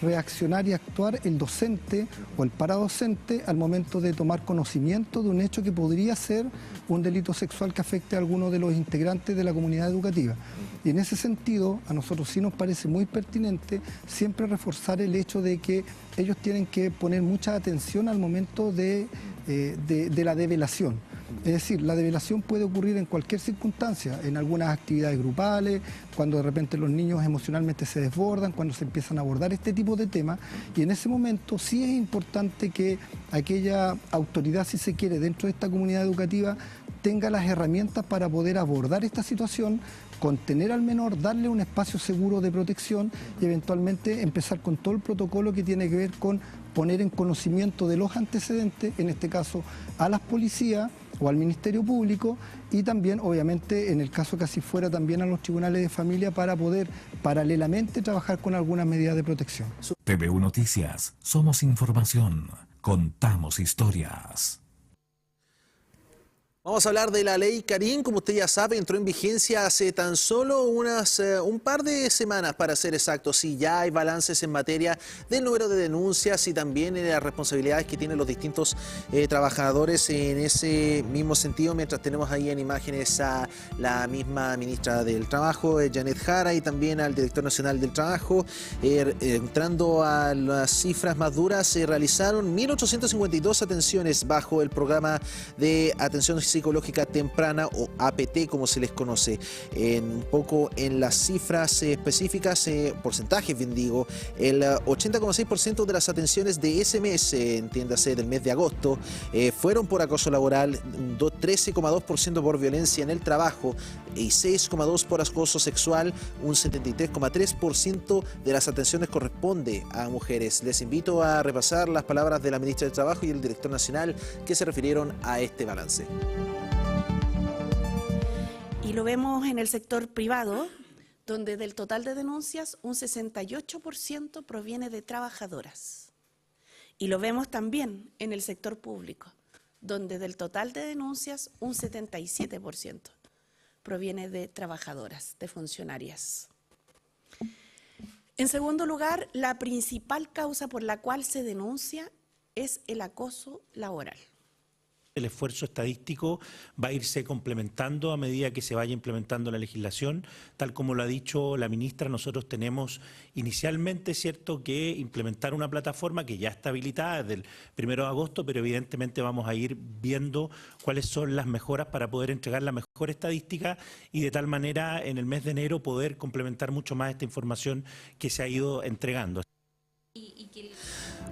reaccionar y actuar el docente o el paradocente al momento de tomar conocimiento de un hecho que podría ser un delito sexual que afecte a alguno de los integrantes de la comunidad educativa. Y en ese sentido, a nosotros sí nos parece muy pertinente siempre reforzar el hecho de que ellos tienen que poner mucha atención al momento de la develación. Es decir, la develación puede ocurrir en cualquier circunstancia, en algunas actividades grupales, cuando de repente los niños emocionalmente se desbordan, cuando se empiezan a abordar este tipo de temas, y en ese momento sí es importante que aquella autoridad, si se quiere, dentro de esta comunidad educativa, tenga las herramientas para poder abordar esta situación, contener al menor, darle un espacio seguro de protección y eventualmente empezar con todo el protocolo que tiene que ver con poner en conocimiento de los antecedentes, en este caso a las policías o al Ministerio Público, y también obviamente en el caso que así fuera también a los tribunales de familia, para poder paralelamente trabajar con algunas medidas de protección. TVU Noticias, somos información, contamos historias. Vamos a hablar de la ley Karim. Como usted ya sabe, entró en vigencia hace tan solo un par de semanas, para ser exactos. Sí, ya hay balances en materia del número de denuncias y también en las responsabilidades que tienen los distintos trabajadores en ese mismo sentido, mientras tenemos ahí en imágenes a la misma ministra del Trabajo, Janet Jara, y también al director nacional del Trabajo. Entrando a las cifras más duras, se realizaron 1.852 atenciones bajo el programa de atención psicológica temprana, o APT como se les conoce. Un poco en las cifras específicas, porcentajes bien digo, el 80,6% de las atenciones de ese mes, entiéndase del mes de agosto, fueron por acoso laboral, 13,2% por violencia en el trabajo y 6,2% por acoso sexual. Un 73,3% de las atenciones corresponde a mujeres. Les invito a repasar las palabras de la ministra del Trabajo y el director nacional que se refirieron a este balance. Y lo vemos en el sector privado, donde del total de denuncias un 68% proviene de trabajadoras. Y lo vemos también en el sector público, donde del total de denuncias un 77% proviene de trabajadoras, de funcionarias. En segundo lugar, la principal causa por la cual se denuncia es el acoso laboral. El esfuerzo estadístico va a irse complementando a medida que se vaya implementando la legislación. Tal como lo ha dicho la ministra, nosotros tenemos inicialmente, cierto, que implementar una plataforma que ya está habilitada desde el 1 de agosto, pero evidentemente vamos a ir viendo cuáles son las mejoras para poder entregar la mejor estadística y de tal manera en el mes de enero poder complementar mucho más esta información que se ha ido entregando.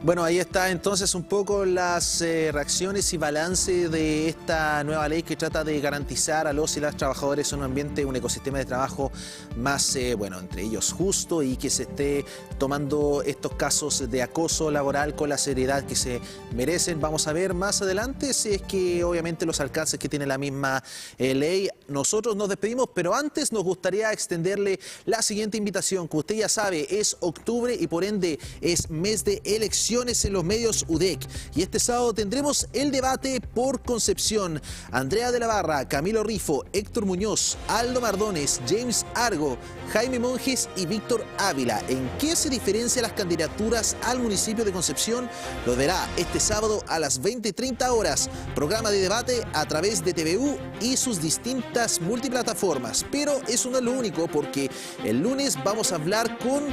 Bueno, ahí está entonces un poco las reacciones y balance de esta nueva ley que trata de garantizar a los y las trabajadores un ambiente, un ecosistema de trabajo más, entre ellos justo, y que se esté tomando estos casos de acoso laboral con la seriedad que se merecen. Vamos a ver más adelante si es que obviamente los alcances que tiene la misma ley. Nosotros nos despedimos, pero antes nos gustaría extenderle la siguiente invitación, que usted ya sabe, es octubre y por ende es mes de elecciones en los medios UDEC, y este sábado tendremos el debate por Concepción. Andrea de la Barra, Camilo Rifo, Héctor Muñoz, Aldo Mardones, James Argo, Jaime Monjes y Víctor Ávila. ¿En qué se diferencian las candidaturas al municipio de Concepción? Lo verá este sábado a las 20:30 horas. Programa de debate a través de TVU y sus distintas multiplataformas. Pero eso no es lo único, porque el lunes vamos a hablar con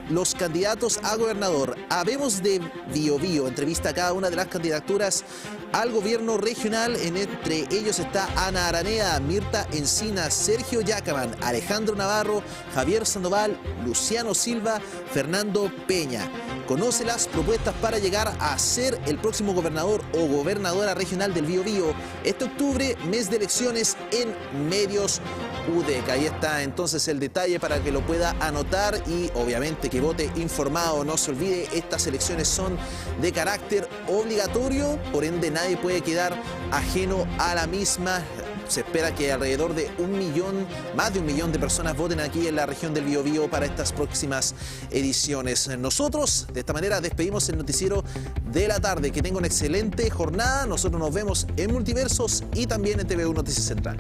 los candidatos a gobernador. Habemos de Biobío, entrevista a cada una de las candidaturas al gobierno regional. Entre ellos está Ana Araneda, Mirta Encinas, Sergio Yacaman, Alejandro Navarro, Javier Sandoval, Luciano Silva, Fernando Peña. Conoce las propuestas para llegar a ser el próximo gobernador o gobernadora regional del Biobío este octubre, mes de elecciones en Medios UDEC. Ahí está entonces el detalle para que lo pueda anotar y obviamente que vote informado. No se olvide, estas elecciones son de carácter obligatorio, por ende nadie puede quedar ajeno a la misma. Se espera que alrededor de más de un millón de personas voten aquí en la región del Biobío para estas próximas ediciones. Nosotros de esta manera despedimos el noticiero de la tarde. Que tenga una excelente jornada. Nosotros nos vemos en Multiversos y también en TVU Noticias Central.